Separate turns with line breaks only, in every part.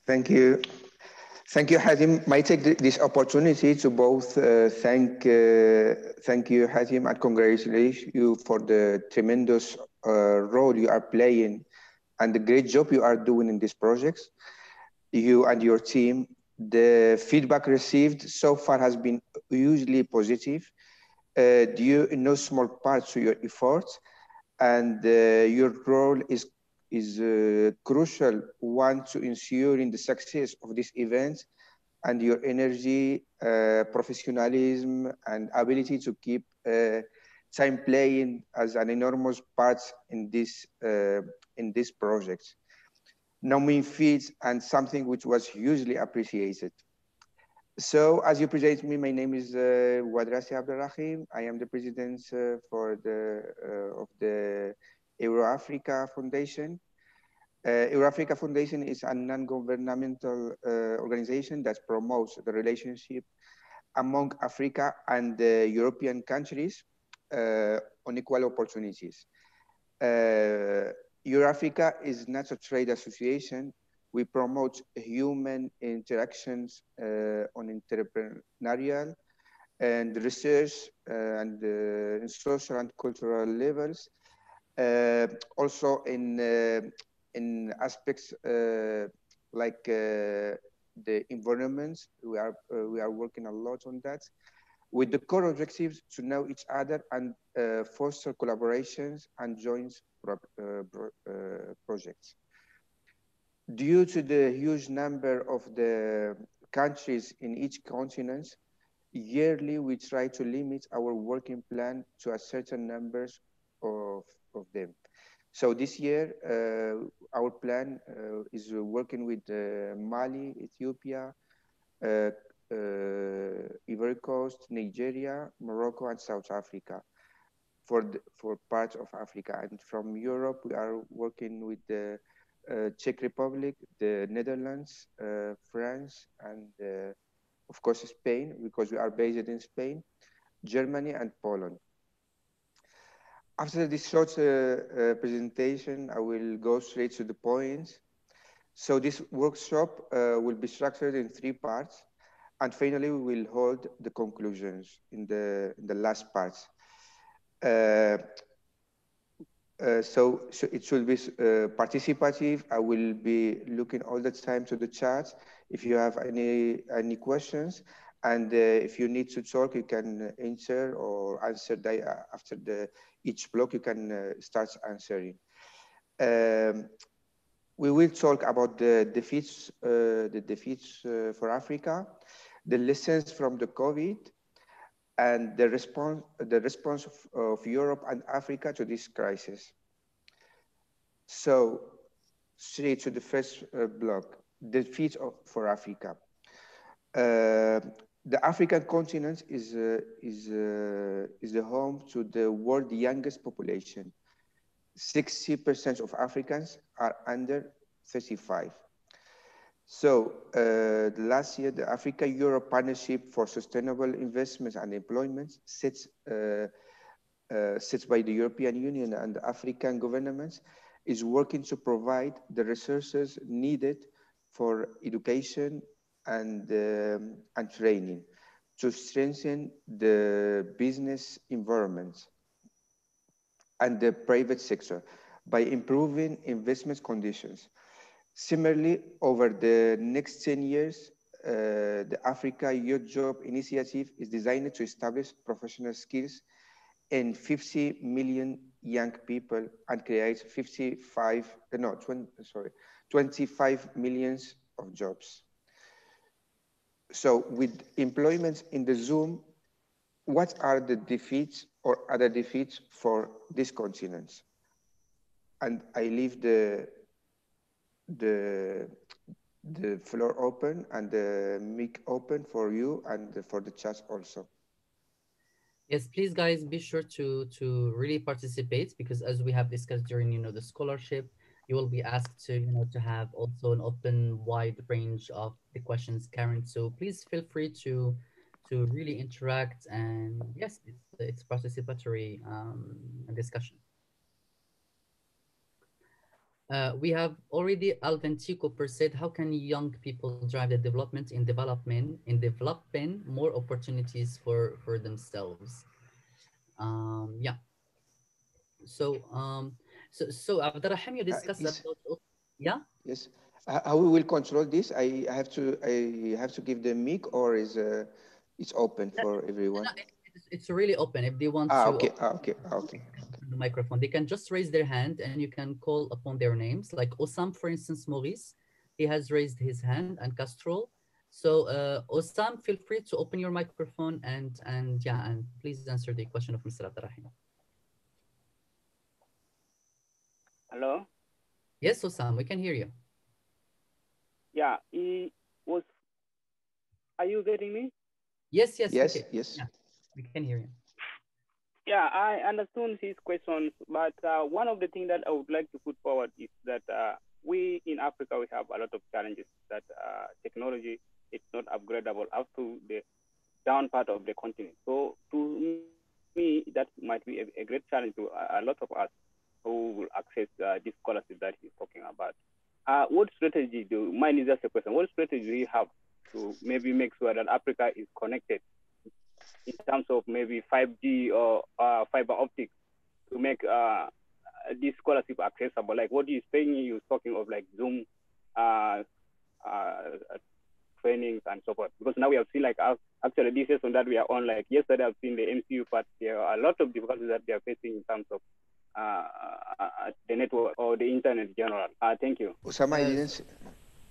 Thank you. Thank you, Hazim. May I take this opportunity to both thank you, Hazim, and congratulate you for the tremendous role you are playing and the great job you are doing in these projects. You and your team, the feedback received so far has been hugely positive, due in no small part to your efforts, and your role is crucial one to ensuring the success of this event, and your energy, professionalism, and ability to keep time playing as an enormous part in this project. No mean feat and something which was hugely appreciated. So, as you present me, my name is Wadrasi Abderrahim. I am the president of the Euro-Africa Foundation. Euro-Africa Foundation is a non-governmental organization that promotes the relationship among Africa and the European countries on equal opportunities. Euro-Africa is not a trade association. We promote human interactions on entrepreneurial and research and social and cultural levels. Also in aspects like the environment, we are working a lot on that, with the core objectives to know each other and foster collaborations and joint projects. Due to the huge number of the countries in each continent, yearly we try to limit our working plan to a certain numbers of them. So this year, our plan is working with Mali, Ethiopia, Ivory Coast, Nigeria, Morocco, and South Africa for parts of Africa. And from Europe, we are working with the Czech Republic, the Netherlands, France, and of course Spain, because we are based in Spain, Germany, and Poland. After this short presentation, I will go straight to the point. So this workshop will be structured in 3 parts, and finally we will hold the conclusions in the last parts. So it should be participative. I will be looking all the time to the chat if you have any questions, and if you need to talk, you can answer or answer after each block. You can start answering. We will talk about the defeats for Africa, the lessons from the COVID, and the response of Europe and Africa to this crisis. So, straight to the first block, defeat for Africa. The African continent is the home to the world's youngest population. 60% of Africans are under 35. So last year, the Africa-Europe Partnership for Sustainable Investments and Employment set by the European Union and the African governments is working to provide the resources needed for education and training to strengthen the business environment and the private sector by improving investment conditions. Similarly, over the next 10 years, the Africa Youth Job Initiative is designed to establish professional skills in 50 million young people and create 25 million of jobs. So with employment in the Zoom, what are the defeats or other defeats for this continent? And I leave the floor open and the mic open for you and for the chat also.
Yes, please guys, be sure to really participate, because as we have discussed during the scholarship, you will be asked to have also an open wide range of the questions, Karen. So please feel free to really interact, and yes, it's participatory discussion. We have already Alventico per said, how can young people drive the development in developing more opportunities for themselves? Yeah. So Abderrahim, you discussed
Is
about, yeah.
yes. How we will control this? I have to give the mic, or is it's open
No,
for everyone?
no, it's really open. If they want
Ah,
to
okay. Ah, okay. Ah, okay.
the microphone, they can just raise their hand and you can call upon their names. Like Osam, for instance, Maurice, he has raised his hand, and Castrol. So Osam, feel free to open your microphone and yeah, and please answer the question of Mr. Abderrahim.
Hello?
Yes, Osam, we can hear you.
Yeah, he was, are you getting me?
Yes, yes, we
Yes.
can.
Yes.
Yeah, we can hear you.
Yeah, I understood his questions, but one of the things that I would like to put forward is that we in Africa, we have a lot of challenges that technology is not upgradable up to the down part of the continent. So to me, that might be a great challenge to a lot of us who will access this scholarship that he's talking about. What strategy mine is just a question, what strategy do you have to maybe make sure that Africa is connected in terms of maybe 5G or fiber optics to make this scholarship accessible? Like what you're saying, you're talking of like Zoom uh, trainings and so forth. Because now we have seen like actually this session that we are on, like yesterday I've seen the MCU part, there are a lot of difficulties that they are facing in terms of the network or the internet in general. Thank you.
Osama,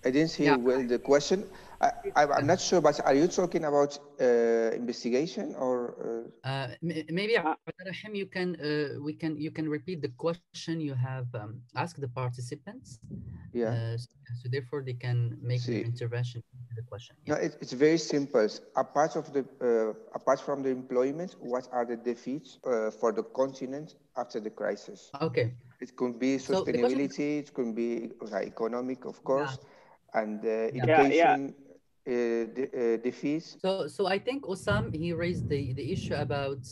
I didn't hear
Yeah,
well the question. I'm not sure, but are you talking about investigation or?
maybe Abderrahim, you can repeat the question you have asked the participants.
Yeah.
So therefore they can make their
See,
intervention into the question.
no,
Yeah.
it's very simple. Apart from the employment, what are the defeats for the continent after the crisis?
Okay.
It could be
So the question.
sustainability, it could be economic, of
Yeah.
course, and
Yeah.
Yeah.
education defeats.
So I think Osam, he raised the issue about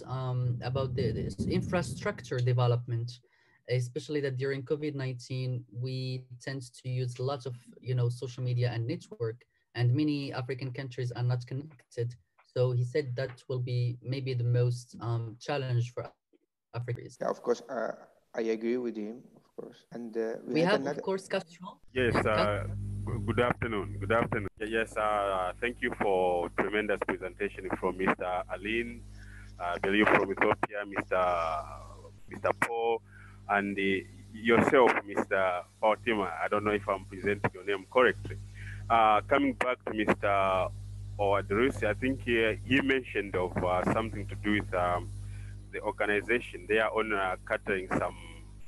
the infrastructure development, especially that during COVID-19 we tend to use a lot of social media and network, and many African countries are not connected. So he said that will be maybe the most challenge for African countries.
Yeah, of course, I agree with him, of course. And we
We
had
have, of
another.
course, Castro.
Yes,
Cas-
good afternoon. Good afternoon. Yes, thank you for tremendous presentation from Mr. Aline, I believe from Ethiopia, Mr. Paul, and yourself, Mr. Fatima. I don't know if I'm presenting your name correctly. Coming back to Mr. Oadrisi, I think he mentioned of something to do with the organization. They are on catering some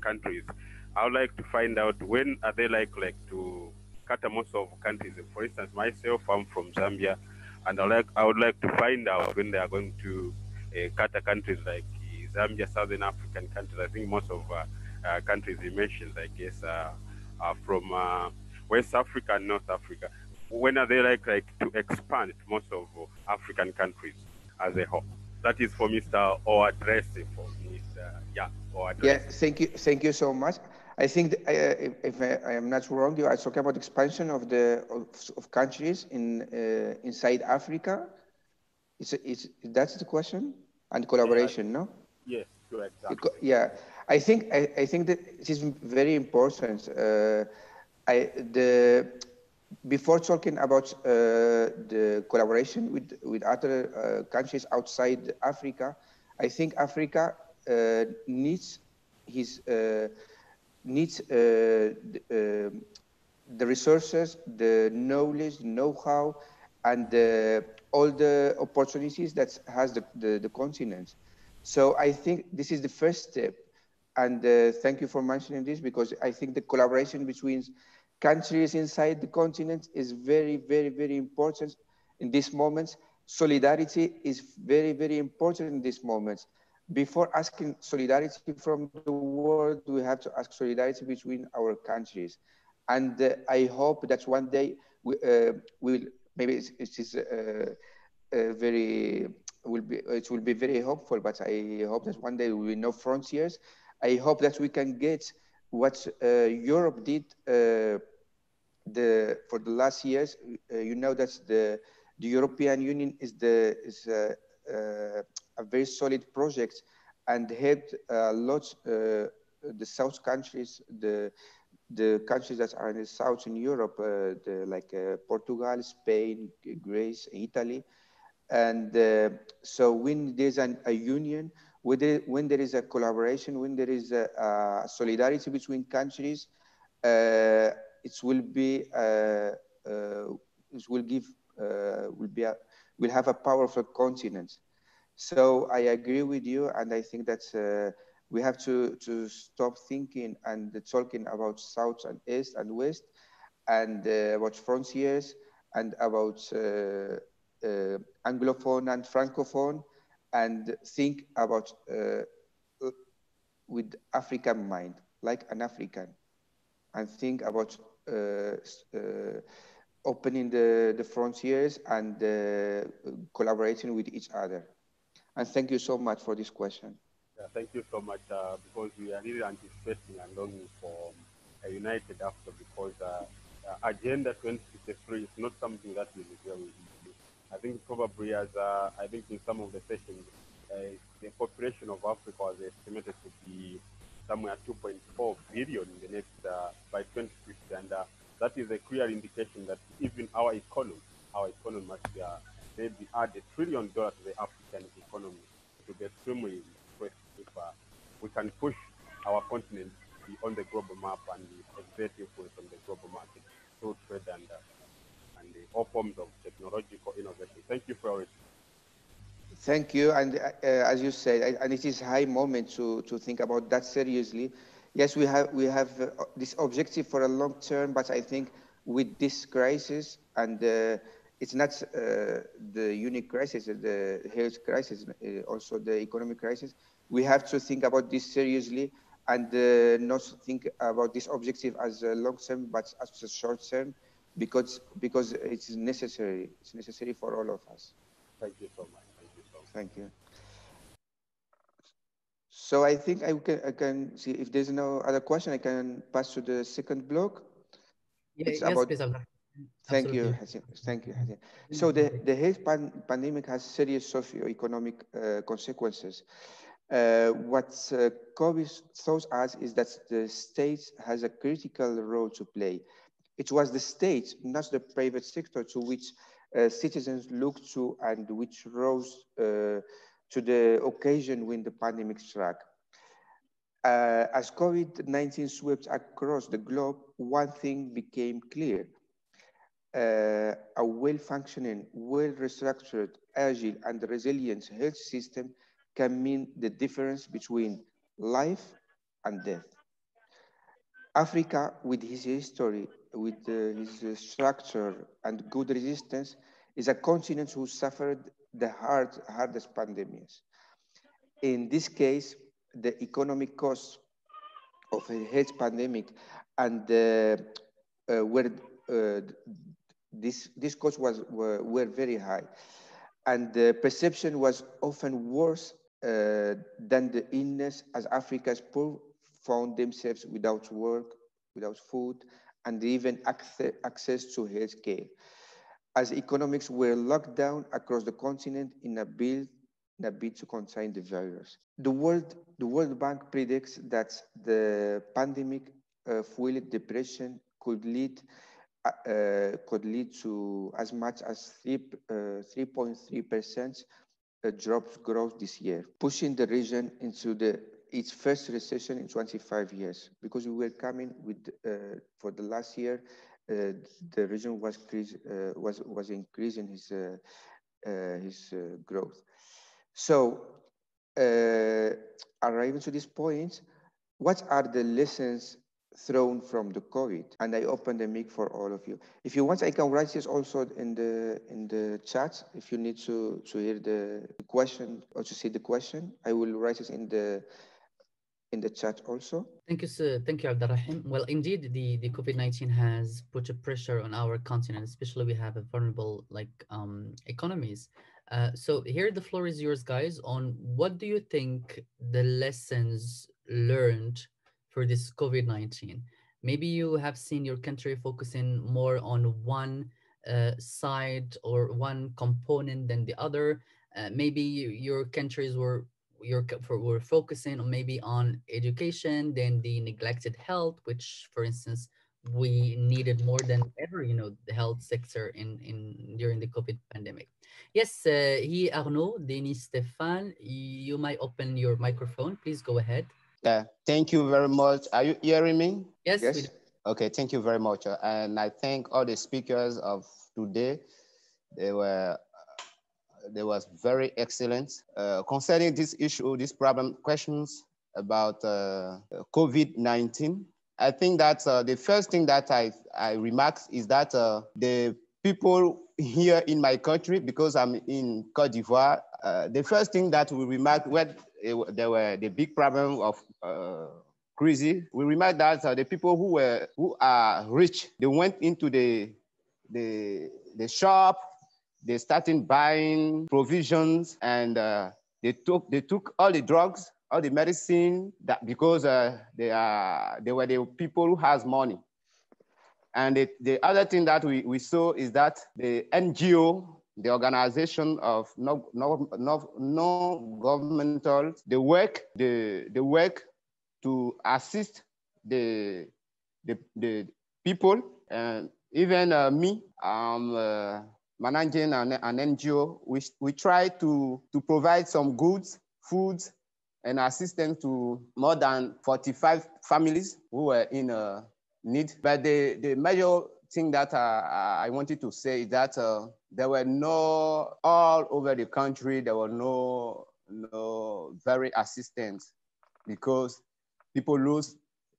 countries. I would like to find out when are they like to cater most of countries. For instance, myself, I'm from Zambia, and I would like to find out when they are going to cater countries like Zambia, Southern African countries. I think most of countries you mentioned, I guess, are from West Africa and North Africa. When are they like to expand most of African countries as a whole? That is for Mr. or addressing for Mr. Yeah, or
Yeah,
addressing.
thank you so much. I think if I am not wrong, you are talking about expansion of countries inside Africa. That's the question, and collaboration, no?
Yes, correct. Exactly.
Yeah, I think that it is very important. The before talking about the collaboration with other countries outside Africa, I think Africa needs his needs the resources, the knowledge, know-how, and all the opportunities that has the continent. So I think this is the first step. And thank you for mentioning this, because I think the collaboration between countries inside the continent is very, very, very important in this moment. Solidarity is very, very important in this moment. Before asking solidarity from the world, we have to ask solidarity between our countries. And I hope that one day we'll, maybe it is very, it will be very hopeful, but I hope that one day we will no frontiers. I hope that we can get what Europe did for the last years. You know that the European Union is a very solid project and helped a lot the South countries, the countries that are in the South in Europe, like Portugal, Spain, Greece, Italy. And so when there's a union, when there is a collaboration, when there is a solidarity between countries, it will be it will give will have a powerful continent. So I agree with you, and I think that we have to stop thinking and talking about South and East and West, and about frontiers, and about Anglophone and Francophone, and think about with African mind, like an African, and think about opening the frontiers and collaborating with each other. And thank you so much for this question.
Yeah, thank you so much, because we are really anticipating and longing for a united Africa, because Agenda 2063 is not something that will be very easy. I think probably, as I think in some of the sessions, the population of Africa was estimated to be somewhere 2.4 billion in the next by 2050, and that is a clear indication that even our economy must maybe add $1 trillion to the African economy to be extremely impressive if we can push our continent on the global map and exert influence on the global market through trade and all forms of technological innovation. Thank you for it.
Thank you. And as you said, and it is high moment to think about that seriously. Yes, we have this objective for a long term, but I think with this crisis, and it's not the unique crisis, the health crisis, also the economic crisis, we have to think about this seriously, and not think about this objective as a long term, but as a short term, because it's necessary. It's necessary for all of us.
Thank you so much.
Thank you. So I think I can see if there's no other question, I can pass to the second block.
Yeah, yes, about, please,
thank you, Hassan. Thank you, Hassan. So the health pandemic has serious socioeconomic consequences. What COVID taught us is that the state has a critical role to play. It was the state, not the private sector, to which citizens looked to and which rose to the occasion when the pandemic struck. As COVID-19 swept across the globe, one thing became clear. A well-functioning, well-restructured, agile, and resilient health system can mean the difference between life and death. Africa, with his history, with his structure and good resistance, is a continent who suffered the hardest pandemics. In this case, the economic costs of a health pandemic and this cost were very high, and the perception was often worse than the illness, as Africa's poor found themselves without work, without food, and even access to health care, as economics were locked down across the continent in a bid to contain the virus. The World Bank predicts that the pandemic fueled depression could lead to as much as 3.3% drop growth this year, pushing the region into its first recession in 25 years. Because we were coming with for the last year, the region was increasing his growth. So, arriving to this point, what are the lessons thrown from the COVID? And I open the mic for all of you. If you want, I can write this also in the chat. If you need to hear the question or to see the question, I will write it in the chat also.
Thank you, sir. Thank you, Abderrahim. Well, indeed, the COVID-19 has put a pressure on our continent, especially we have a vulnerable economies. So here the floor is yours, guys, on what do you think the lessons learned for this COVID-19. Maybe you have seen your country focusing more on one side or one component than the other. Maybe your countries were focusing on maybe on education, then the neglected health, which, for instance, we needed more than ever, the health sector in during the COVID pandemic. Yes, he Arnaud, Denis, Stéphane, you might open your microphone. Please go ahead.
Yeah, thank you very much. Are you hearing me?
Yes,
Yes.
we do.
Okay, thank you very much. And I thank all the speakers of today. They was very excellent. Concerning this issue, this problem, questions about COVID-19. I think that the first thing that I remarked is that the people here in my country, because I'm in Côte d'Ivoire, the first thing that we remarked when there were the big problem of crisis, we remarked that the people who are rich, they went into the shop, they started buying provisions, and they took all the drugs, all the medicine, that because they were the people who has money. And the other thing that we saw is that the NGO, the organization of non-governmental, they work to assist the people. And even me, managing an NGO, we try to provide some goods, foods, and assistance to more than 45 families who were in need. But the major thing that I wanted to say is that there were all over the country, there were no very assistance, because people lose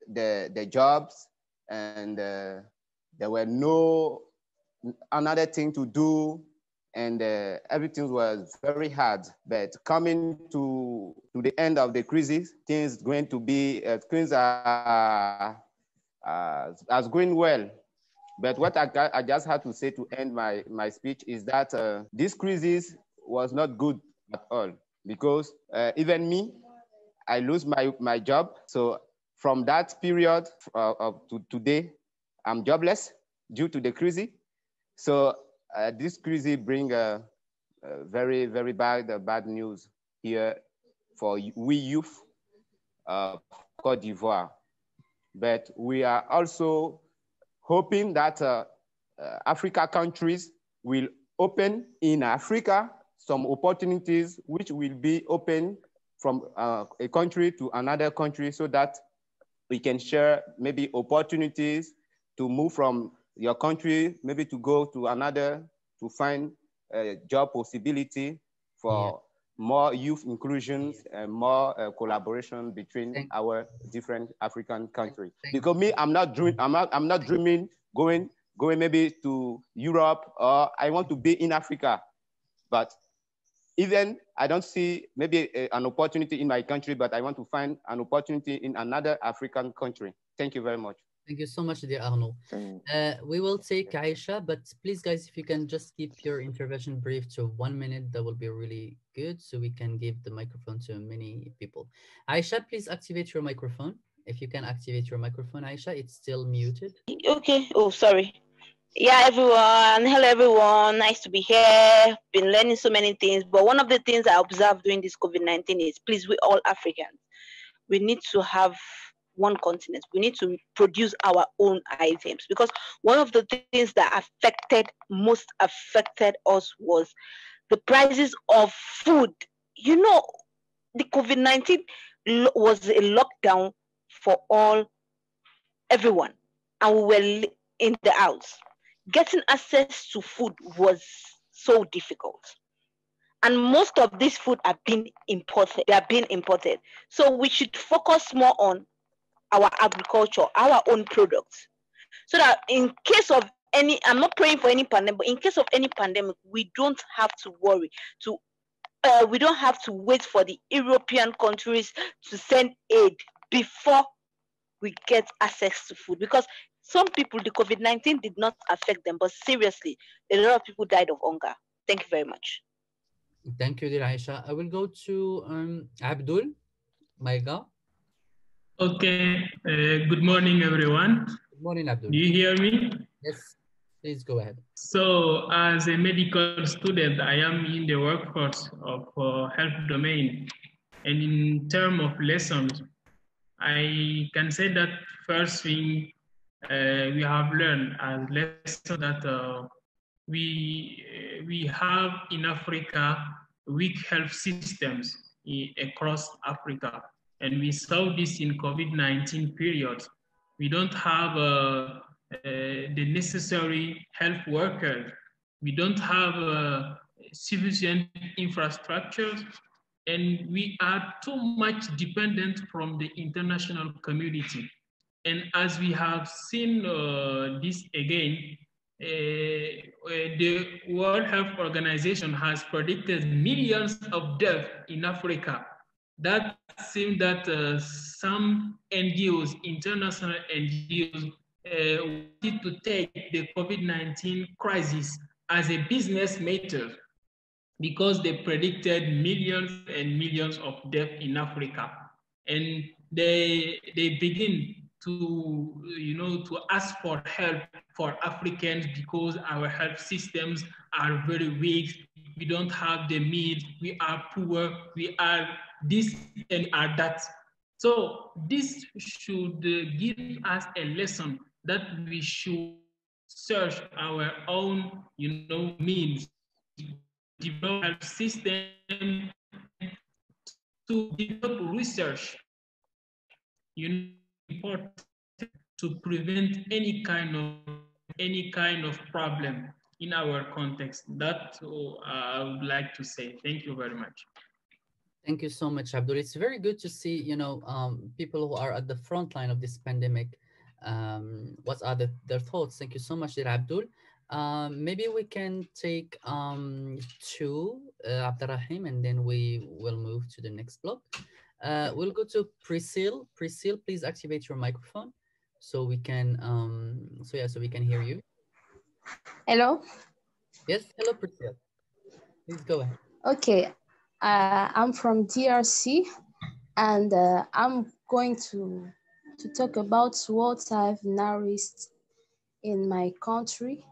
their jobs, and there were no another thing to do, and everything was very hard. But coming to the end of the crisis, things going well. But what I just had to say to end my speech is that this crisis was not good at all, because even me, I lose my job. So from that period to today, I'm jobless due to the crisis. So this crisis bring very, very bad news here for we youth of Côte d'Ivoire. But we are also hoping that Africa countries will open in Africa some opportunities which will be open from a country to another country, so that we can share maybe opportunities to move from your country, maybe to go to another, to find a job possibility for more youth inclusions and more collaboration between our different African countries. Because me, I'm not dreaming going maybe to Europe, or I want to be in Africa. But even I don't see maybe an opportunity in my country, but I want to find an opportunity in another African country. Thank you very much.
Thank you so much, dear Arnaud. We will take Aisha, but please, guys, if you can just keep your intervention brief to 1 minute, that will be really good, so we can give the microphone to many people. Aisha, please activate your microphone. If you can activate your microphone, Aisha, it's still muted.
Okay. Oh, sorry. Yeah, everyone. Hello, everyone. Nice to be here. Been learning so many things, but one of the things I observed during this COVID-19 is, please, we all Africans, we need to have one continent. We need to produce our own items, because one of the things that most affected us was the prices of food. You know, the COVID-19 was a lockdown for everyone, and we were in the house. Getting access to food was so difficult. And most of this food are being imported. They are being imported. So we should focus more on our agriculture, our own products. So that in case of any, I'm not praying for any pandemic, but in case of any pandemic, we don't have to worry. We don't have to wait for the European countries to send aid before we get access to food. Because some people, the COVID-19 did not affect them, but seriously, a lot of people died of hunger. Thank you very much.
Thank you, dear Aisha. I will go to Abdul Maiga.
Okay, good morning, everyone.
Good morning, Abdul.
Do you hear me?
Yes, please go ahead.
So, as a medical student, I am in the workforce of health domain. And in terms of lessons, I can say that first thing we have learned as lesson that we have in Africa weak health systems across Africa. And we saw this in COVID-19 period. We don't have the necessary health workers. We don't have sufficient infrastructure, and we are too much dependent from the international community. And as we have seen this again, the World Health Organization has predicted millions of deaths in Africa. That seems that some NGOs, international NGOs, wanted to take the COVID-19 crisis as a business matter because they predicted millions and millions of deaths in Africa. And they begin to, to ask for help for Africans because our health systems are very weak. We don't have the means, we are poor, we are this and are that. So this should give us a lesson that we should search our own, means, develop health system, to develop research, important to prevent any kind of problem in our context. That I would like to say. Thank you very much.
Thank you so much, Abdul. It's very good to see, people who are at the front line of this pandemic. What are their thoughts? Thank you so much, dear Abdul. Maybe we can take two, Abderrahim, and then we will move to the next block. We'll go to Priscille. Priscille, please activate your microphone so we can, so we can hear you.
Hello.
Yes, hello, Priscille. Please go ahead.
Okay, I'm from DRC, and I'm going to talk about what I've noticed in my country.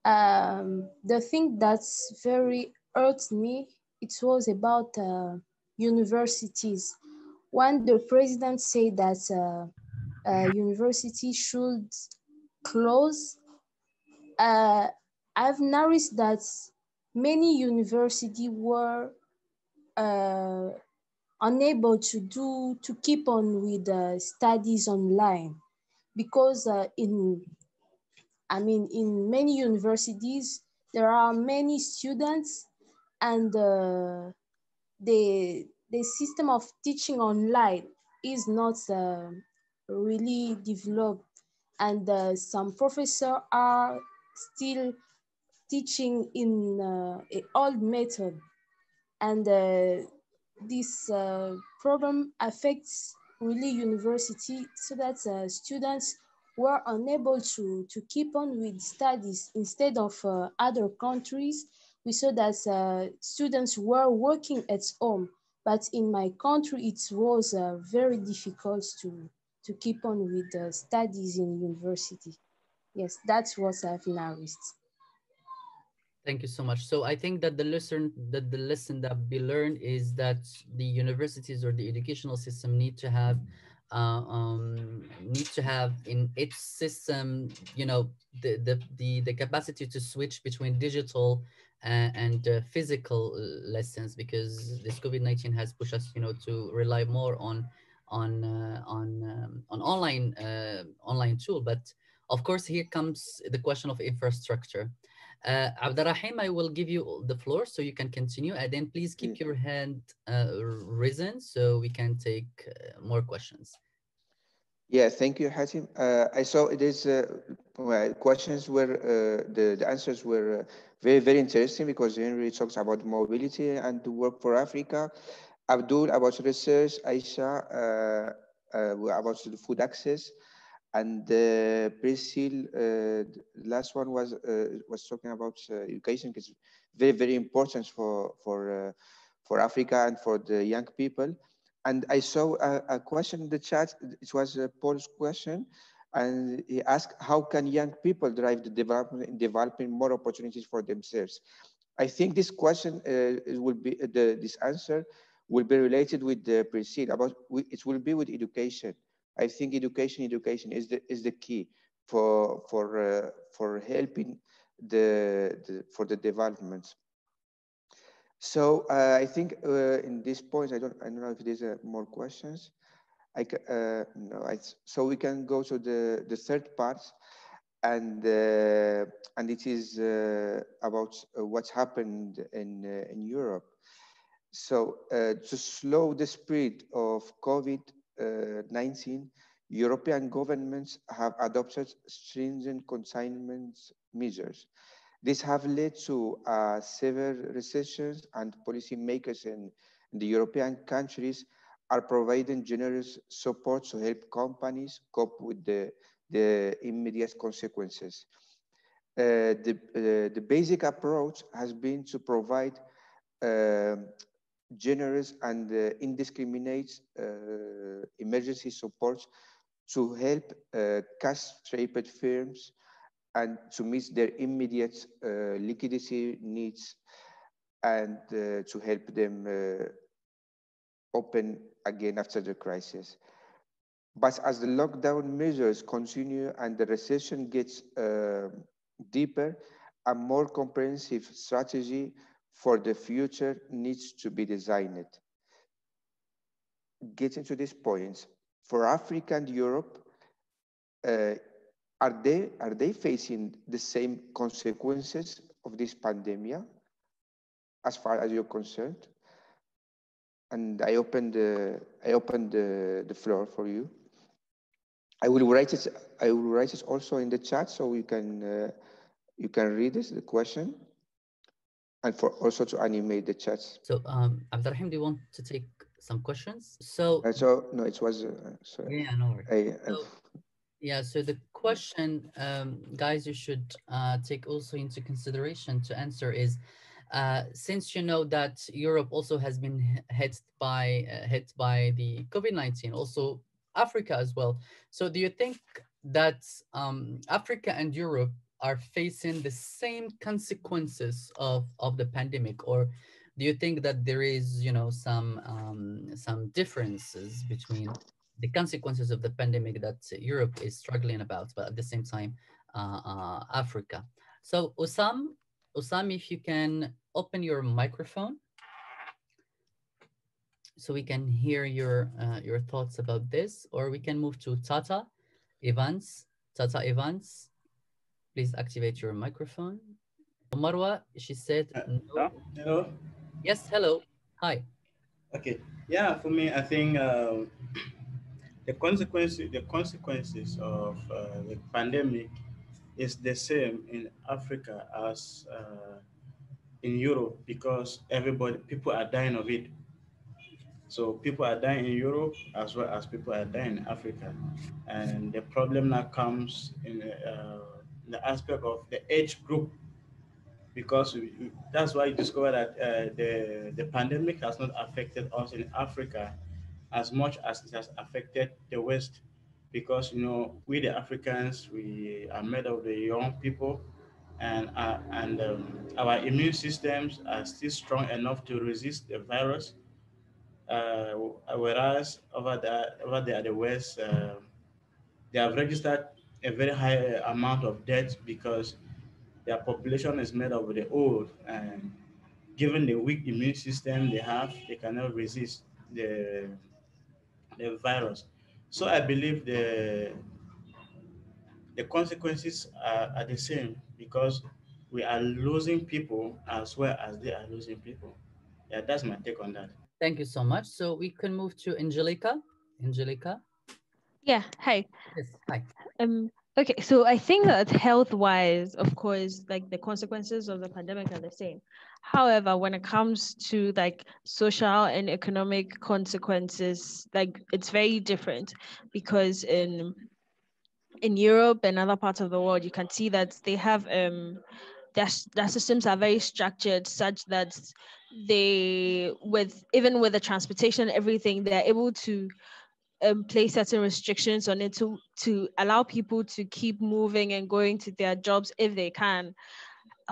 The thing that's very hurt me, it was about universities. When the president said that university should close, I've noticed that many universities were unable to keep on with studies online, because in many universities there are many students, and the system of teaching online is not really developed, and some professors are still teaching in an old method, and this problem affects really university, so that students were unable to keep on with studies. Instead of other countries, we saw that students were working at home, but in my country it was very difficult to keep on with studies in university. Yes, that's what I've noticed.
Thank you so much. So I think that the lesson that we learned is that the universities or the educational system need to have in its system, the capacity to switch between digital and physical lessons, because this COVID-19 has pushed us, to rely more on online tool. But of course, here comes the question of infrastructure. Abderrahim, I will give you the floor so you can continue, and then please keep your hand risen so we can take more questions.
Yeah, thank you, Hatim. I saw it is questions were the answers were very, very interesting, because Henry talks about mobility and to work for Africa. Abdul about research, Aisha about the food access, and Priscille, the last one was talking about education, because very, very important for Africa and for the young people. And I saw a question in the chat. It was a Paul's question, and he asked, how can young people drive the development in developing more opportunities for themselves? I think this question will be this answer will be related with the Priscille about it will be with education. I think education is the key for helping for the development. So I think in this point I don't know if there's more questions. No, so we can go to the third part, and it is about what's happened in Europe. So to slow the spread of COVID-19, European governments have adopted stringent containment measures. These have led to severe recessions, and policymakers in the European countries are providing generous support to help companies cope with the immediate consequences. The basic approach has been to provide generous and indiscriminate emergency support to help cash-strapped firms and to meet their immediate liquidity needs, and to help them open again after the crisis. But as the lockdown measures continue and the recession gets deeper, a more comprehensive strategy for the future needs to be designed. Getting to this point, for Africa and Europe, are they facing the same consequences of this pandemic as far as you're concerned? And I open the floor for you. I will write it also in the chat so you can read this, the question, and for also to animate the chat.
So Abderrahim, do you want to take some questions? So
no, it was sorry.
Yeah, no worries. Yeah, so the question, guys, you should take also into consideration to answer is, since you know that Europe also has been hit by the COVID-19, also Africa as well. So do you think that Africa and Europe are facing the same consequences of the pandemic, or do you think that there is, you know, some differences between the consequences of the pandemic that Europe is struggling about, but at the same time, Africa? So Osam, if you can open your microphone so we can hear your thoughts about this, or we can move to Tata Evans. Tata Evans, please activate your microphone. Marwa, she said no.
Hello.
Yes, hello. Hi.
Okay. Yeah, for me, I think the consequences of the pandemic is the same in Africa as in Europe, because people are dying of it. So people are dying in Europe as well as people are dying in Africa, and the problem now comes in the aspect of the age group, because that's why you discover that the pandemic has not affected us in Africa as much as it has affected the West, because we the Africans, we are made of the young people, and our immune systems are still strong enough to resist the virus, whereas over there at the West, they have registered a very high amount of deaths because their population is made of the old, and given the weak immune system they have, they cannot resist the virus. So I believe the consequences are the same, because we are losing people as well as they are losing people. Yeah, that's my take on that.
Thank you so much. So we can move to Angelica. Angelica.
Yeah, hi.
Yes, hi.
Okay, so I think that health-wise, of course, like the consequences of the pandemic are the same. However, when it comes to like social and economic consequences, like it's very different, because in Europe and other parts of the world, you can see that they have their systems are very structured, such that even with the transportation and everything, they're able to place certain restrictions on it to allow people to keep moving and going to their jobs if they can,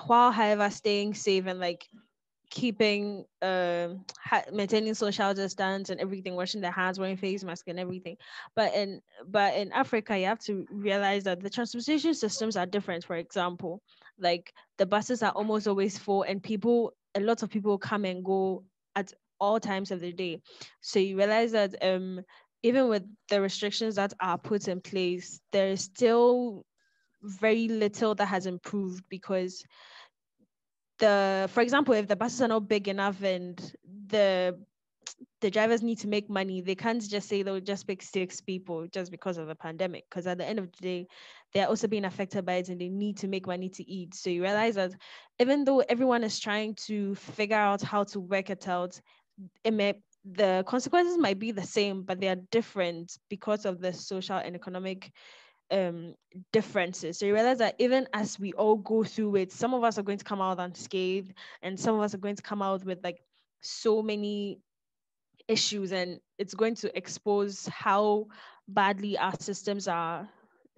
while however staying safe and like keeping maintaining social distance and everything, washing their hands, wearing face mask and everything. But in Africa, you have to realize that the transportation systems are different. For example, like the buses are almost always full, and a lot of people come and go at all times of the day. So you realize that even with the restrictions that are put in place, there is still very little that has improved, because for example, if the buses are not big enough and the drivers need to make money, they can't just say they'll just pick 6 people just because of the pandemic, because at the end of the day, they're also being affected by it and they need to make money to eat. So you realize that even though everyone is trying to figure out how to work it out, the consequences might be the same, but they are different because of the social and economic differences. So you realize that even as we all go through it, some of us are going to come out unscathed, and some of us are going to come out with like so many issues, and it's going to expose how badly our systems are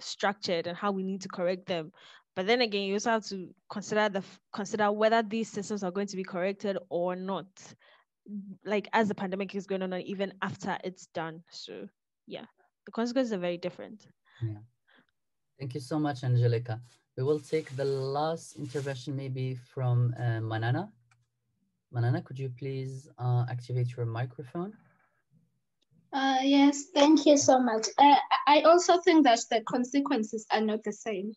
structured and how we need to correct them. But then again, you also have to consider whether these systems are going to be corrected or not, like as the pandemic is going on and even after it's done. So yeah, the consequences are very different.
Yeah. Thank you so much, Angelica. We will take the last intervention maybe from Manana. Manana, could you please activate your microphone?
Yes, thank you so much. I also think that the consequences are not the same.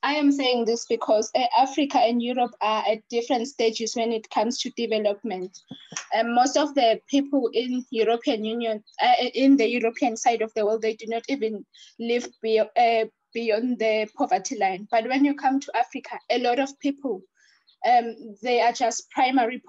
I am saying this because Africa and Europe are at different stages when it comes to development. Most of the people in European Union, in the European side of the world, they do not even live beyond the poverty line. But when you come to Africa, a lot of people, they are just primary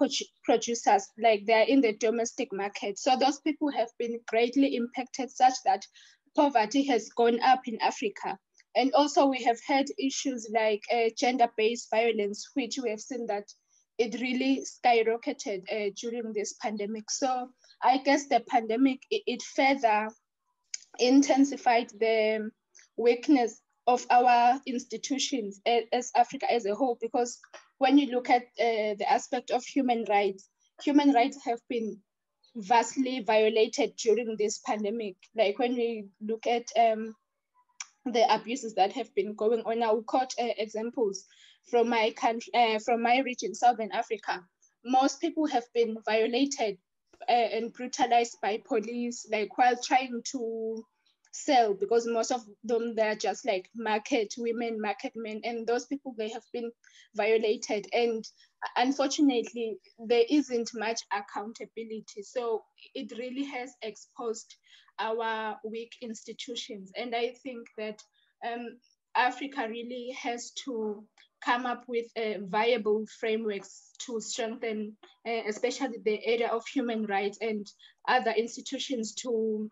producers, like they're in the domestic market. So those people have been greatly impacted, such that poverty has gone up in Africa. And also we have had issues like gender-based violence, which we have seen that it really skyrocketed during this pandemic. So I guess the pandemic, it further intensified the weakness of our institutions as Africa as a whole, because when you look at the aspect of human rights have been vastly violated during this pandemic. Like when we look at the abuses that have been going on, I will quote examples from my country, from my region, Southern Africa. Most people have been violated and brutalized by police, like while trying to sell, because most of them, they're just like market women, market men, and those people, they have been violated. And unfortunately, there isn't much accountability. So it really has exposed our weak institutions. And I think that Africa really has to come up with viable frameworks to strengthen, especially the area of human rights and other institutions to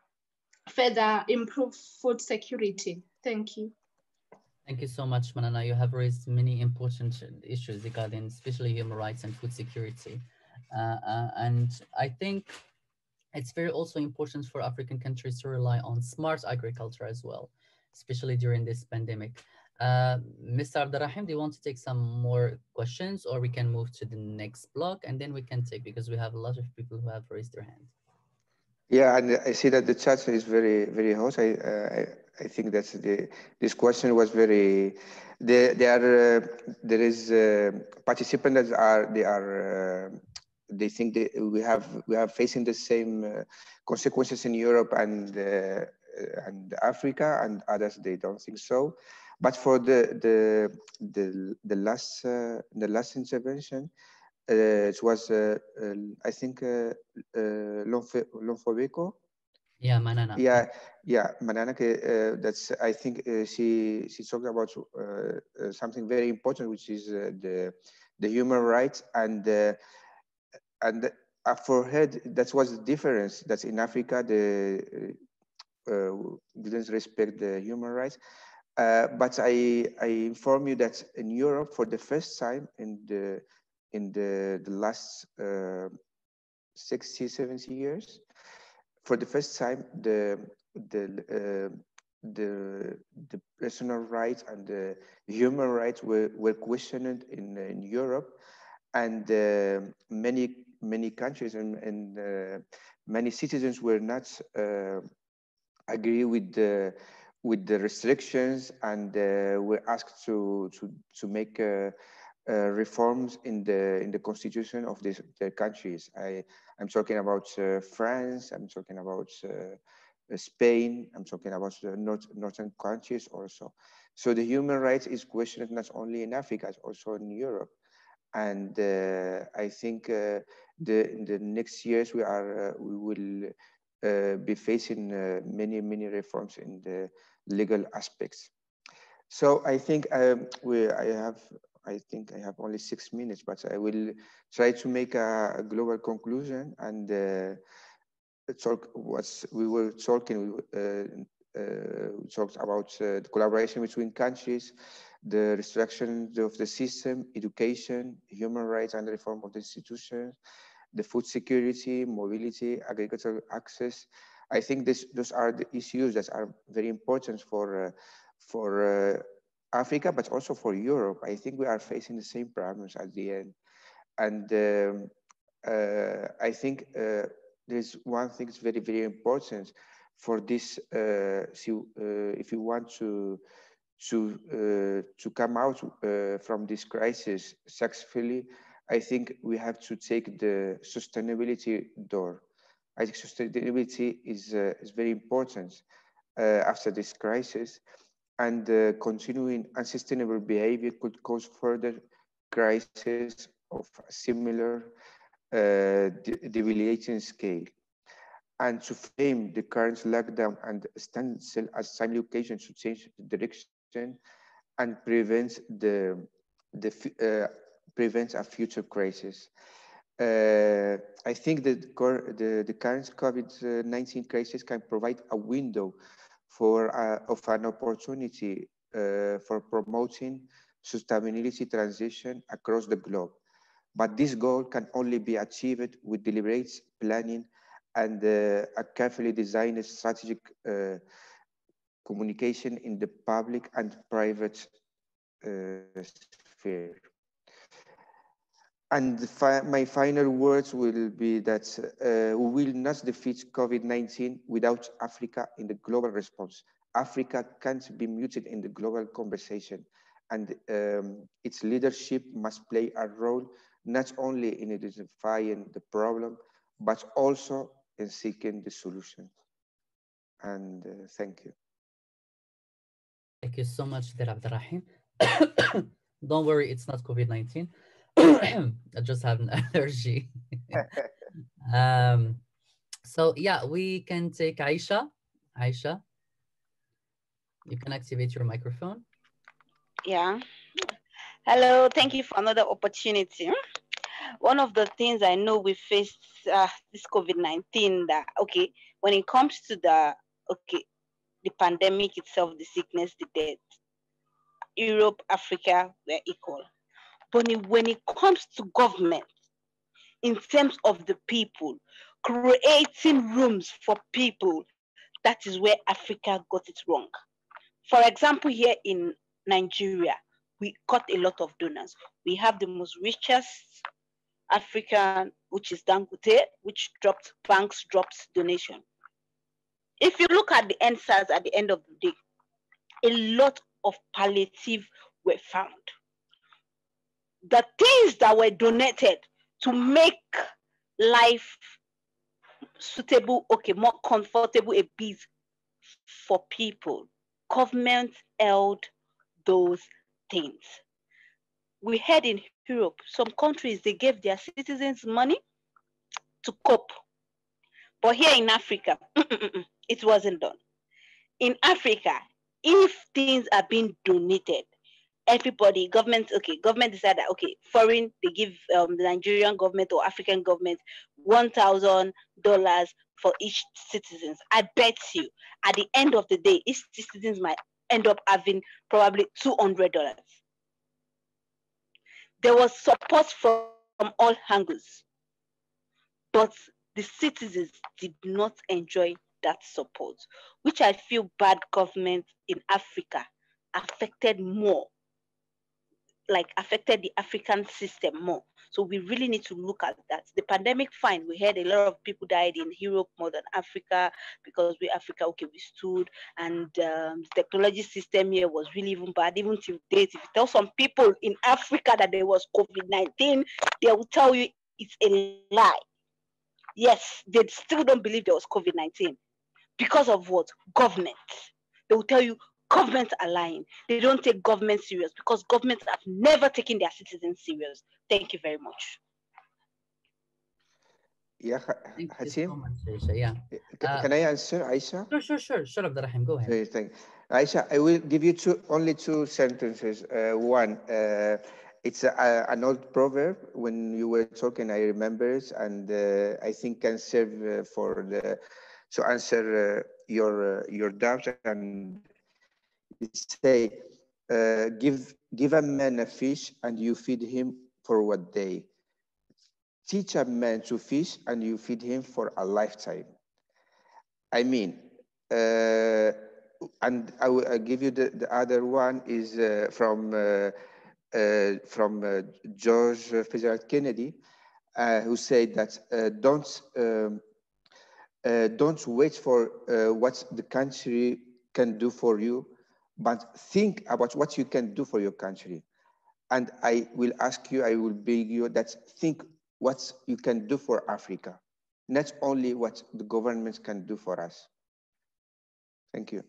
further improve food security. Thank you.
Thank you so much, Manana. You have raised many important issues regarding especially human rights and food security. And I think it's very also important for African countries to rely on smart agriculture as well, especially during this pandemic. Mr. Abderrahim, do you want to take some more questions, or we can move to the next block and then we can take, because we have a lot of people who have raised their hand.
Yeah, and I see that the chat is very, very hot. I think that's this question was very. There is participants that they think that we have facing the same consequences in Europe and Africa, and others they don't think so. But for the last intervention, it was I think Lonfobeco.
Yeah, Manana.
Yeah, Manana. That's I think she talked about something very important, which is the human rights and for her that was the difference. That in Africa the didn't respect the human rights. But I inform you that in Europe, for the first time in in the last 60, 70 years. For the first time, the personal rights and the human rights were questioned in Europe, and many countries and many citizens were not agree with the restrictions, and were asked to make reforms in the constitution of their countries. I'm talking about France. I'm talking about Spain. I'm talking about the northern countries also. So the human rights is questioned not only in Africa, it's also in Europe. And I think in the next years we will be facing many reforms in the legal aspects. So I think I have only 6 minutes, but I will try to make a global conclusion and talk what we were talking. We talked about the collaboration between countries, the restructuring of the system, education, human rights and reform of the institutions, the food security, mobility, agricultural access. I think those are the issues that are very important for Africa, but also for Europe. I think we are facing the same problems at the end. And I think there's one thing that's very, very important for this. If you want to come out from this crisis successfully, I think we have to take the sustainability door. I think sustainability is very important after this crisis, and continuing unsustainable behavior could cause further crises of a similar debilitating scale. And to frame the current lockdown and standstill as timely occasion to change the direction and prevent prevents a future crisis. I think that the current COVID-19 crisis can provide a window of an opportunity for promoting sustainability transition across the globe. But this goal can only be achieved with deliberate planning and a carefully designed strategic communication in the public and private sphere. And my final words will be that we will not defeat COVID-19 without Africa in the global response. Africa can't be muted in the global conversation, and its leadership must play a role not only in identifying the problem, but also in seeking the solution. And thank you.
Thank you so much, Abderrahim. Don't worry, it's not COVID-19. I just have an allergy. So yeah, we can take Aisha. Aisha, you can activate your microphone.
Yeah. Hello, thank you for another opportunity. One of the things I know we face this COVID-19, that okay, when it comes to the pandemic itself, the sickness, the death, Europe, Africa, we're equal. But when it comes to government, in terms of the people, creating rooms for people, that is where Africa got it wrong. For example, here in Nigeria, we got a lot of donors. We have the most richest African, which is Dangote, which banks dropped donation. If you look at the answers at the end of the day, a lot of palliative were found. The things that were donated to make life suitable, more comfortable a bit for people, government held those things. We heard in Europe, some countries, they gave their citizens money to cope. But here in Africa, it wasn't done. In Africa, if things are being donated, everybody, government decided that, foreign, they give the Nigerian government or African government $1,000 for each citizens. I bet you, at the end of the day, each citizens might end up having probably $200. There was support from all angles. But the citizens did not enjoy that support, which I feel bad government in Africa affected more, like affected the African system more. So we really need to look at that. The pandemic, fine, we had a lot of people died in Europe more than Africa because we Africa, okay, we stood, and the technology system here was really even bad. Even till date, if you tell some people in Africa that there was COVID-19, they will tell you it's a lie. Yes, they still don't believe there was COVID-19 because of what? Government. They will tell you governments are lying. They don't take government serious because governments have never taken their citizens serious. Thank you very much.
Yeah,
Thank you
Hatim,
so much, Aisha. Yeah.
can I answer, Aisha?
Sure. Sure, Abderrahim, go ahead.
Okay, thank Aisha, I will give you only two sentences. One, it's an old proverb. When you were talking, I remember it, and I think can serve to answer your doubt. And it say, give a man a fish, and you feed him for one day. Teach a man to fish, and you feed him for a lifetime. I mean, and I'll give you the other one is from George Fitzgerald Kennedy, who said that don't wait for what the country can do for you, but think about what you can do for your country. And I will ask you, I will beg you that think what you can do for Africa, not only what the government can do for us. Thank you.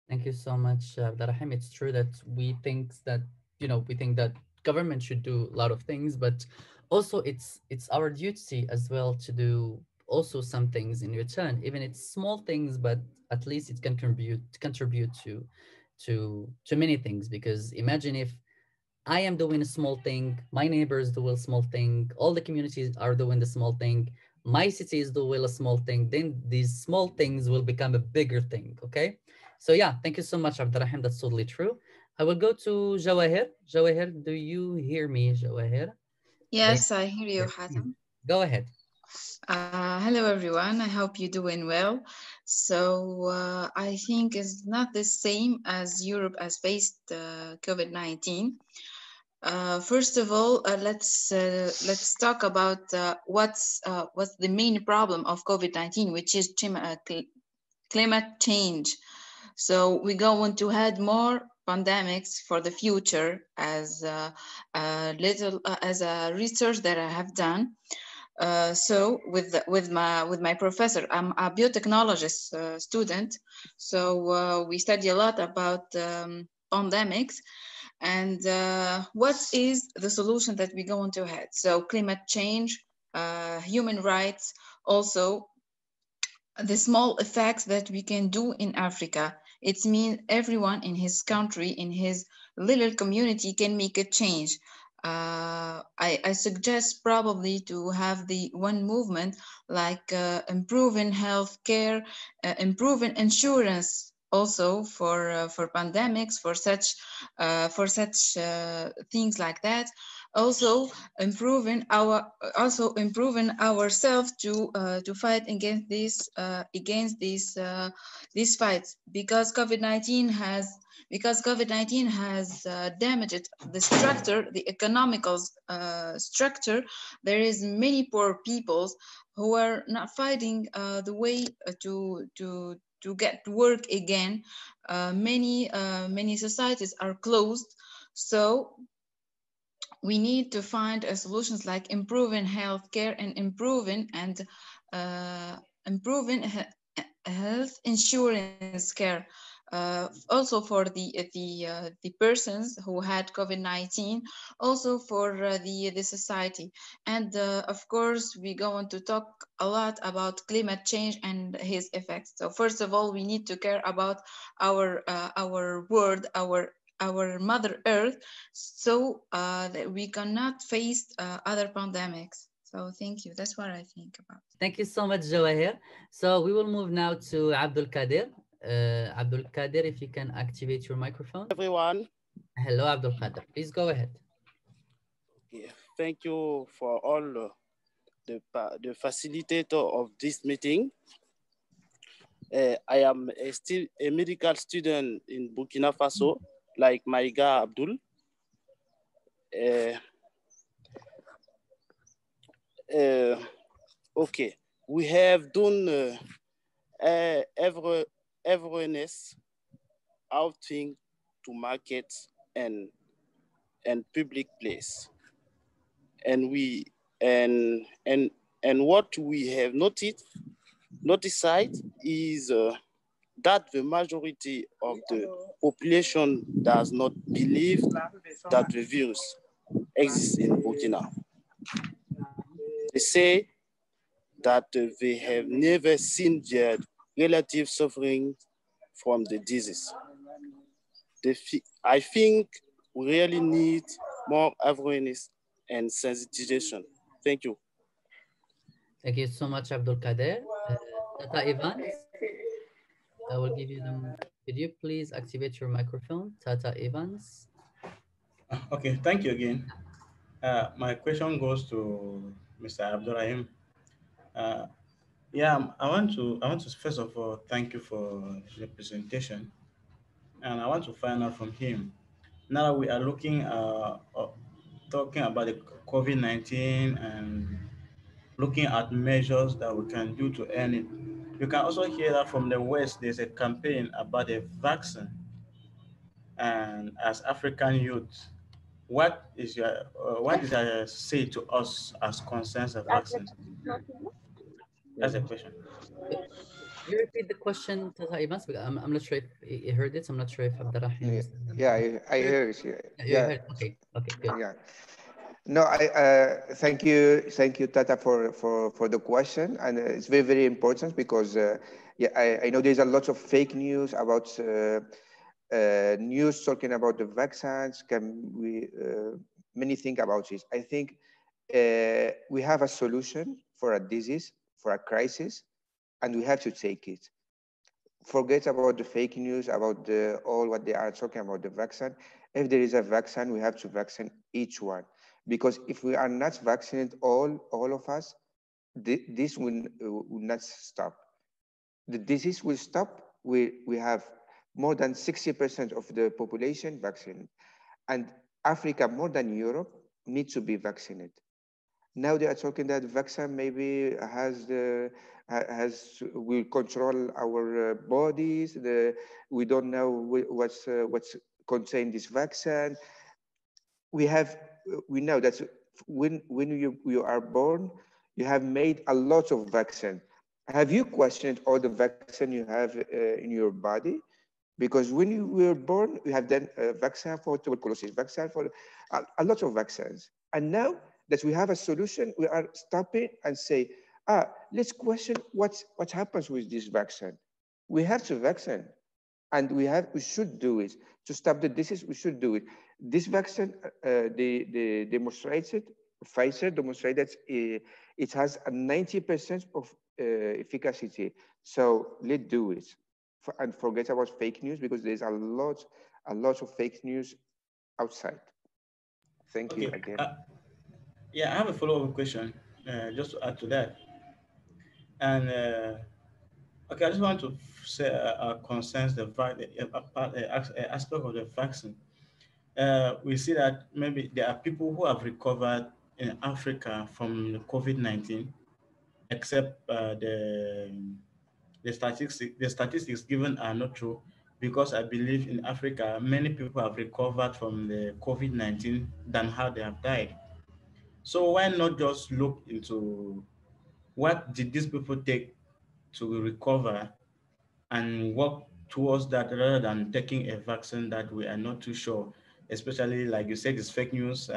Thank you so much, Abderrahim. It's true that we think that government should do a lot of things, but also it's our duty as well to do also some things in return. Even it's small things, but at least it can contribute to many things. Because imagine if I am doing a small thing, my neighbors do a small thing, all the communities are doing the small thing, my city is doing a small thing, then these small things will become a bigger thing, okay? So yeah, thank you so much, Abderrahim. That's totally true. I will go to Jawahir. Jawahir, do you hear me, Jawahir?
Yes, I hear you, Hatem.
Go ahead.
Hello, everyone. I hope you're doing well. So I think it's not the same as Europe has faced COVID-19. First of all, let's talk about what's the main problem of COVID-19, which is climate change. So we're going to have more pandemics for the future, as a research that I have done. So with my professor, I'm a biotechnologist student. So we study a lot about pandemics. And what is the solution that we're going to have? So climate change, human rights, also the small effects that we can do in Africa. It means everyone in his country, in his little community can make a change. I suggest probably to have the one movement like improving healthcare, improving insurance, also for pandemics, for such things like that. Also improving ourselves to fight against these fights, because COVID-19 has damaged the structure, the economical structure. There is many poor peoples who are not finding the way to get work again. Many societies are closed, so we need to find solutions like improving healthcare and improving health insurance care. Also for the persons who had COVID-19, also for the society. And of course, we're going to talk a lot about climate change and his effects. So first of all, we need to care about our world, our Mother Earth, so that we cannot face other pandemics. So thank you. That's what I think about.
Thank you so much, Jawahir. So we will move now to Abdul Qadir. Abdul Qadir, if you can activate your microphone.
Everyone.
Hello, Abdul Qadir. Please go ahead.
Yeah. thank you for all the facilitator of this meeting. I am still a medical student in Burkina Faso, like my guy Abdul. Okay, we have done awareness outing to markets and public place, and what we have noticed is that the majority of the population does not believe that the virus exists in Burkina. They say that they have never seen their relatives suffering from the disease. I think we really need more awareness and sensitization. Thank you.
Thank you so much, Abdul Kader. Tata Evans, I will give you them. Could you please activate your microphone, Tata Evans?
Okay, thank you again. My question goes to Mr. Abderrahim. Yeah, I want to first of all thank you for the presentation, and I want to find out from him. Now we are looking talking about the COVID-19 and looking at measures that we can do to end it. You can also hear that from the West. There's a campaign about a vaccine, and as African youth, what is your say to us as concerns of vaccine? That's the question.
Could you repeat the question, Tata Evans? Because I'm not sure if he heard it. So I'm not sure if Abderrahim.
Yeah, I heard it.
You heard. Okay, good.
Yeah. No, thank you, Tata, for the question, and it's very important because I know there's a lot of fake news about news talking about the vaccines. Can we many think about this? I think we have a solution for a disease, for a crisis, and we have to take it. Forget about the fake news, about all what they are talking about the vaccine. If there is a vaccine, we have to vaccinate each one. Because if we are not vaccinated, all of us, this will not stop. The disease will stop. We have more than 60% of the population vaccinated. And Africa, more than Europe, needs to be vaccinated. Now they are talking that vaccine maybe will control our bodies. We don't know what's contained this vaccine. We know that when you are born, you have made a lot of vaccine. Have you questioned all the vaccine you have in your body? Because when you were born, you have done a vaccine for tuberculosis, vaccine for a lot of vaccines. And now that we have a solution, we are stopping and say, let's question what happens with this vaccine. We have to vaccinate, and we should do it. To stop the disease, we should do it. This vaccine, they demonstrated, Pfizer demonstrated it has a 90% of efficacy. So let's do it. And forget about fake news, because there's a lot of fake news outside. Thank you again.
Yeah, I have a follow-up question, just to add to that. And okay, I just want to say concerns the aspect of the vaccine. We see that maybe there are people who have recovered in Africa from the COVID-19, except the statistics given are not true, because I believe in Africa, many people have recovered from the COVID-19 than how they have died. So why not just look into what did these people take to recover and work towards that, rather than taking a vaccine that we are not too sure, especially like you said, it's fake news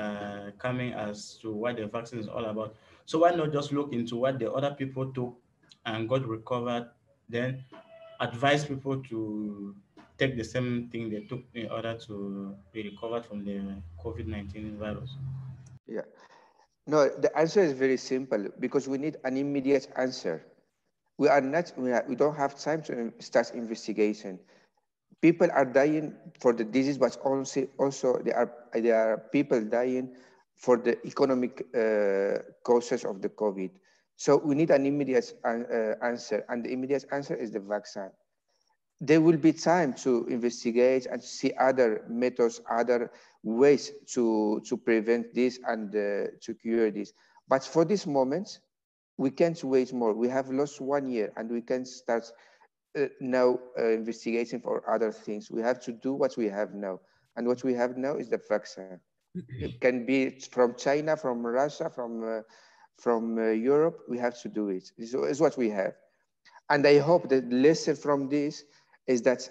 coming as to what the vaccine is all about. So why not just look into what the other people took and got recovered, then advise people to take the same thing they took in order to be recovered from the COVID-19 virus?
Yeah. No, the answer is very simple, because we need an immediate answer. We don't have time to start investigation. People are dying for the disease, but also there are people dying for the economic causes of the COVID. So we need an immediate answer, and the immediate answer is the vaccine. There will be time to investigate and see other methods, other ways to prevent this and to cure this. But for this moment, we can't wait more. We have lost 1 year, and we can start now investigating for other things. We have to do what we have now. And what we have now is the vaccine. It can be from China, from Russia, from Europe. We have to do it. This is what we have. And I hope the lesson from this is that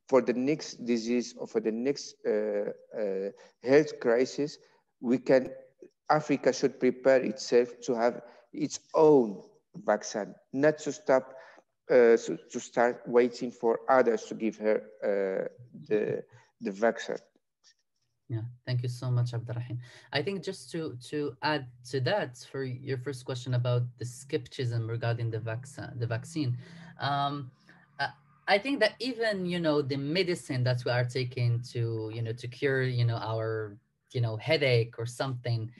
for the next disease or for the next health crisis, Africa should prepare itself to have its own vaccine, not to start waiting for others to give her the vaccine.
Yeah, thank you so much, Abderrahim. I think just to add to that, for your first question about the skepticism regarding the vaccine, I think that even the medicine that we are taking to to cure our headache or something,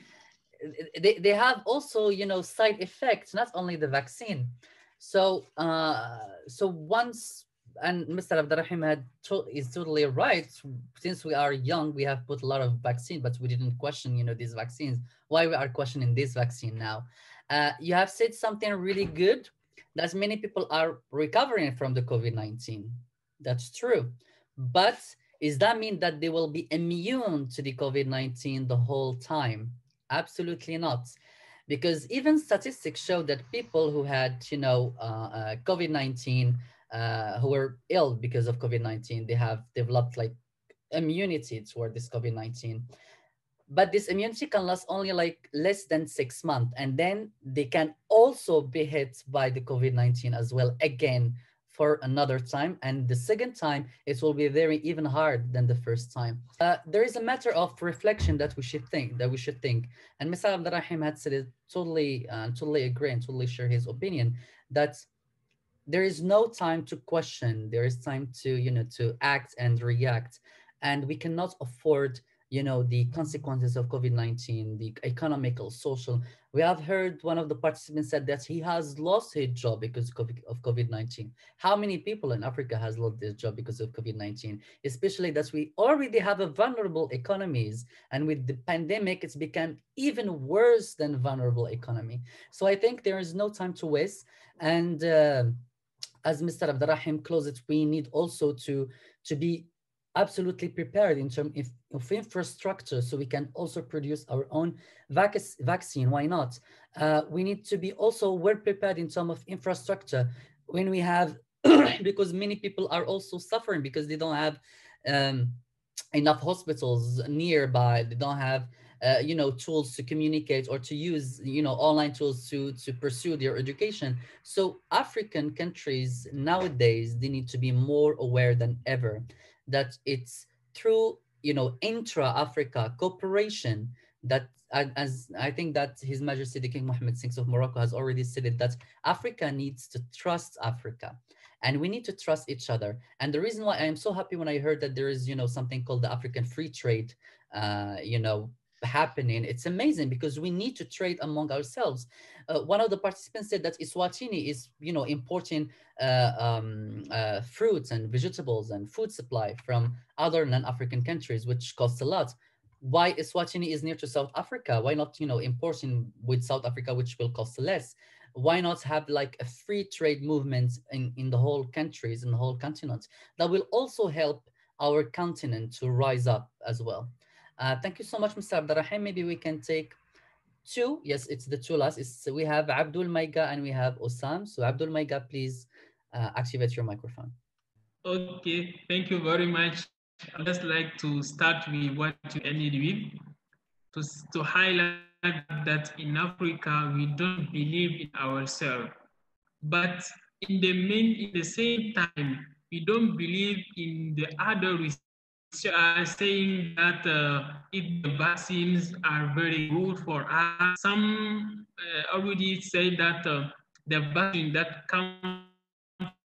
they have also side effects, not only the vaccine. So once, and Mr. Abderrahim is totally right. Since we are young, we have put a lot of vaccine, but we didn't question these vaccines. Why we are questioning this vaccine now? You have said something really good, that many people are recovering from the COVID-19. That's true, but does that mean that they will be immune to the COVID-19 the whole time? Absolutely not. Because even statistics show that people who had, COVID-19, who were ill because of COVID-19, they have developed like immunity toward this COVID-19. But this immunity can last only like less than 6 months. And then they can also be hit by the COVID-19 as well again for another time. And the second time, it will be very even hard than the first time. There is a matter of reflection that we should think. And Mr. Abderrahim had said it totally agree and totally share his opinion that there is no time to question. There is time to, to act and react. And we cannot afford the consequences of COVID-19, the economical, social. We have heard one of the participants said that he has lost his job because of COVID-19. How many people in Africa has lost their job because of COVID-19? Especially that we already have a vulnerable economies, and with the pandemic, it's become even worse than vulnerable economy. So I think there is no time to waste. And as Mr. Abderrahim closed, we need also to be absolutely prepared in terms of infrastructure, so we can also produce our own vaccine. Why not? We need to be also well prepared in terms of infrastructure when we have, because many people are also suffering because they don't have enough hospitals nearby. They don't have tools to communicate or to use online tools to pursue their education. So African countries nowadays, they need to be more aware than ever that it's through intra-Africa cooperation that, as I think that His Majesty the King Mohammed VI of Morocco has already said it, that Africa needs to trust Africa, and we need to trust each other. And the reason why I am so happy when I heard that there is something called the African Free Trade happening, it's amazing because we need to trade among ourselves. One of the participants said that Eswatini is importing fruits and vegetables and food supply from other non-African countries, which costs a lot. Why Eswatini is near to South Africa? Why not importing with South Africa, which will cost less? Why not have like a free trade movement in the whole countries, in the whole continent? That will also help our continent to rise up as well. Thank you so much, Mr. Abderrahim. Maybe we can take two. Yes, it's the two last. We have Abdul Maiga and we have Osam. So Abdul Maiga, please activate your microphone.
Okay, thank you very much. I'd just like to start with what you ended with, to highlight that in Africa, we don't believe in ourselves. But in the same time, we don't believe in the other research saying that if the vaccines are very good for us. Some already say that the vaccine that comes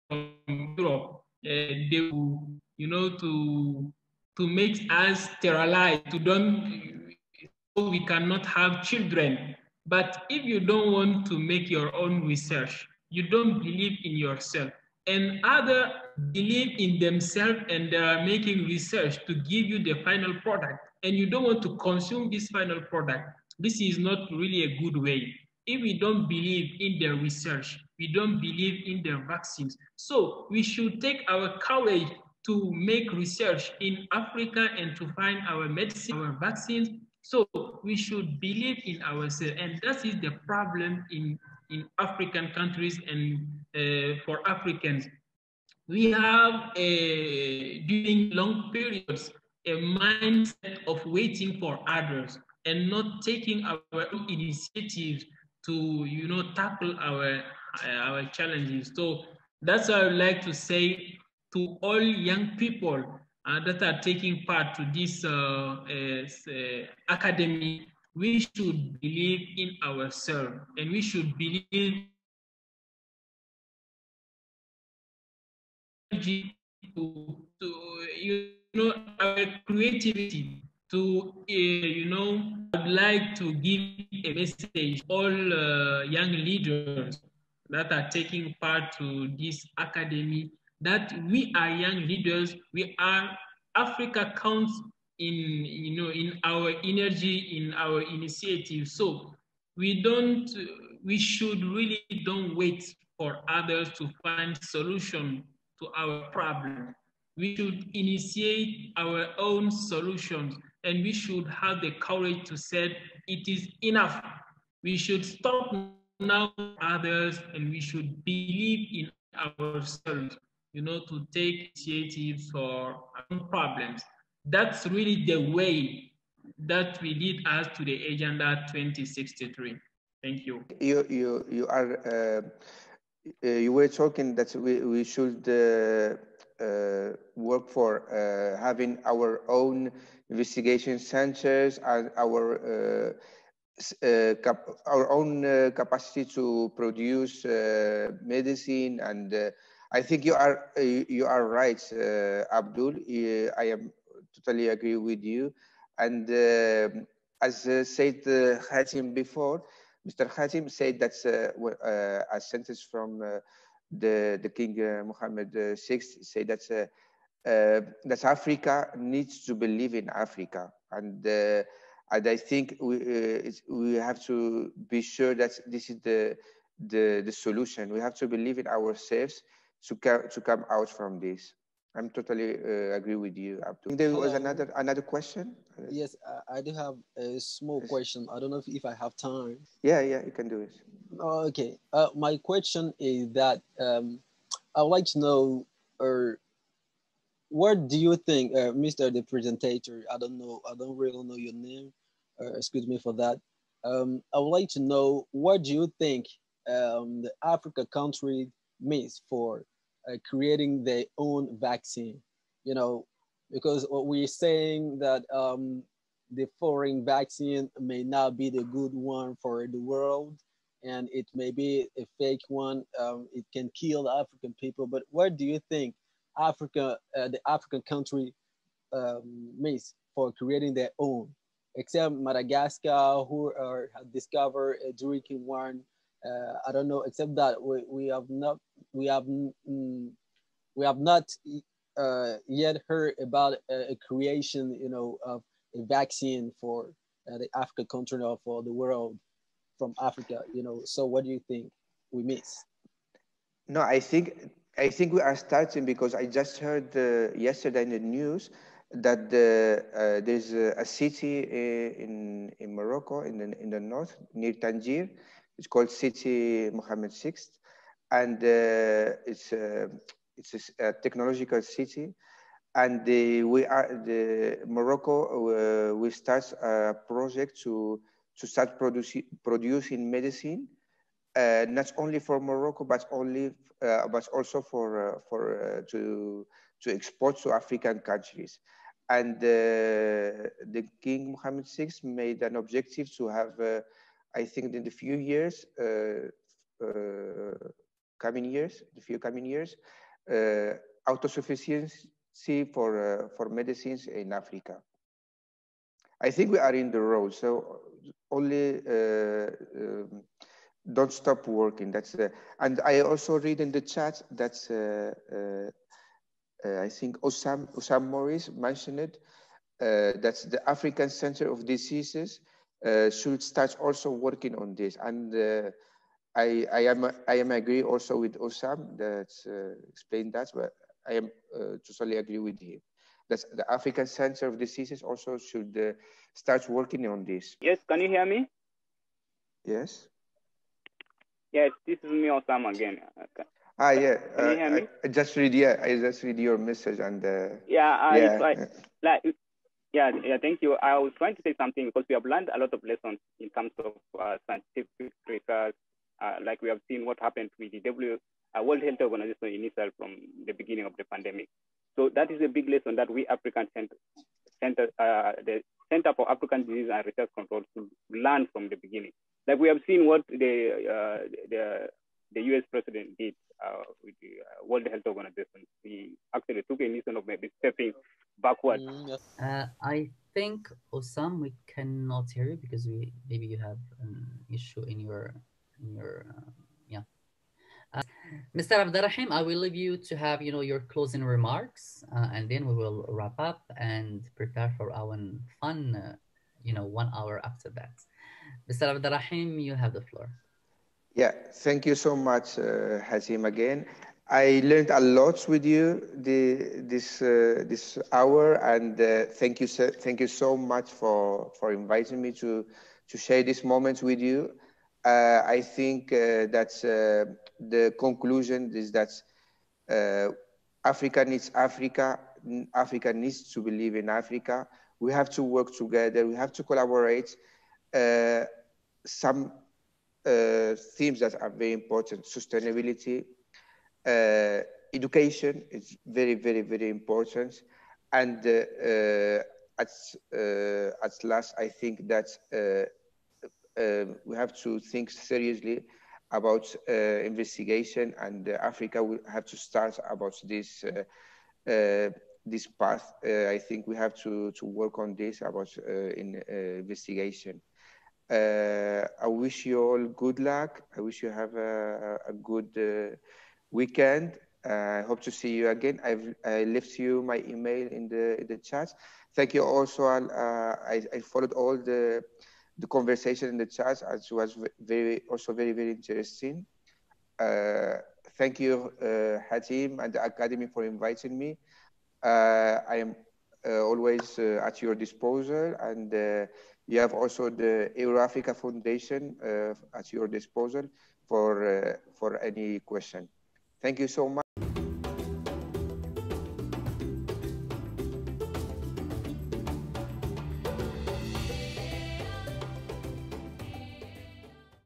from Europe, they will, to make us sterilized, to don't we cannot have children. But if you don't want to make your own research, you don't believe in yourself, and others believe in themselves and they are making research to give you the final product, and you don't want to consume this final product, this is not really a good way. If we don't believe in the research, we don't believe in the vaccines. So we should take our courage to make research in Africa and to find our medicine, our vaccines. So we should believe in ourselves. And that is the problem in African countries and for Africans. We have during long periods a mindset of waiting for others and not taking our own initiatives to tackle our challenges. So that's what I would like to say to all young people that are taking part to this academy. We should believe in ourselves, and we should believe to our creativity to I'd like to give a message all young leaders that are taking part to this academy, that we are young leaders. We are Africa counts in our energy, in our initiative. So we should really don't wait for others to find solution to our problem. We should initiate our own solutions, and we should have the courage to say it is enough. We should stop now others, and we should believe in ourselves, to take initiatives for our own problems. That's really the way that we lead us to the Agenda 2063. Thank you.
You were talking that we should work for having our own investigation centers and our own capacity to produce medicine, and I think you are right, Abdul. I am totally agree with you, and as said Hatim before, Mr. Hatim said that's a sentence from the King Mohammed VI, say that Africa needs to believe in Africa, and I think we have to be sure that this is the solution. We have to believe in ourselves to come out from this. I'm totally agree with you, Abdul. There was another question.
Yes, I do have a small question. I don't know if I have time.
Yeah, you can do it.
Okay. My question is that I would like to know, what do you think, Mr. the presenter? I don't really know your name. Excuse me for that. I would like to know, what do you think the Africa country means for creating their own vaccine? Because what we're saying that the foreign vaccine may not be the good one for the world, and it may be a fake one. It can kill African people. But what do you think Africa, the African country, means for creating their own? Except Madagascar, who have discovered a drinking one. I don't know. Except that we have not yet heard about a creation, of a vaccine for the African continent or for the world from Africa. So what do you think we miss?
No, I think we are starting, because I just heard yesterday in the news that there's a city in Morocco, in the north, near Tangier. It's called City Mohammed VI, and it's a technological city. And Morocco will start a project to start producing medicine, not only for Morocco, but also to export to African countries. And the King Mohammed VI made an objective to have, I think, in the few coming years, autosufficiency for medicines in Africa. I think we are in the road. So only don't stop working. That's and I also read in the chat that I think Osam Morris mentioned it. That the African Center of Diseases should start also working on this. And I am agree also with Osam that explained that, but I am totally agree with him. That the African Center of Diseases also should start working on this.
Yes, can you hear me?
Yes.
Yes, this is me, Osam, again.
Yeah.
Can you hear me?
I just read your message and
yeah.
yeah.
Yeah, thank you. I was trying to say something because we have learned a lot of lessons in terms of scientific research, like we have seen what happened with the World Health Organization in Israel from the beginning of the pandemic. So that is a big lesson that we African the Center for African Disease and Research Control should learn from the beginning. Like we have seen what the US president did with the World Health Organization. He actually took a mission of maybe stepping backwards.
I think, Osam, we cannot hear you because maybe you have an issue in your yeah. Mr. Abderrahim, I will leave you to have your closing remarks, and then we will wrap up and prepare for our fun 1 hour after that. Mr. Abderrahim, you have the floor.
Yeah, thank you so much, Hazim, again. I learned a lot with you this hour, and thank you so much for inviting me to share this moment with you. I think that the conclusion is that Africa needs Africa. Africa needs to believe in Africa. We have to work together. We have to collaborate. Some themes that are very important: sustainability, education is very, very, very important, and at last, I think that we have to think seriously about investigation, and Africa will have to start about this this path. I think we have to work on this about investigation. I wish you all good luck. I wish you have a good weekend. I hope to see you again. I left you my email in the chat. Thank you also. I followed all the conversation in the chat, as was very interesting. Thank you, Hatim and the Academy, for inviting me. I am always at your disposal, and you have also the Euro-Africa Foundation at your disposal for any question. Thank you so much.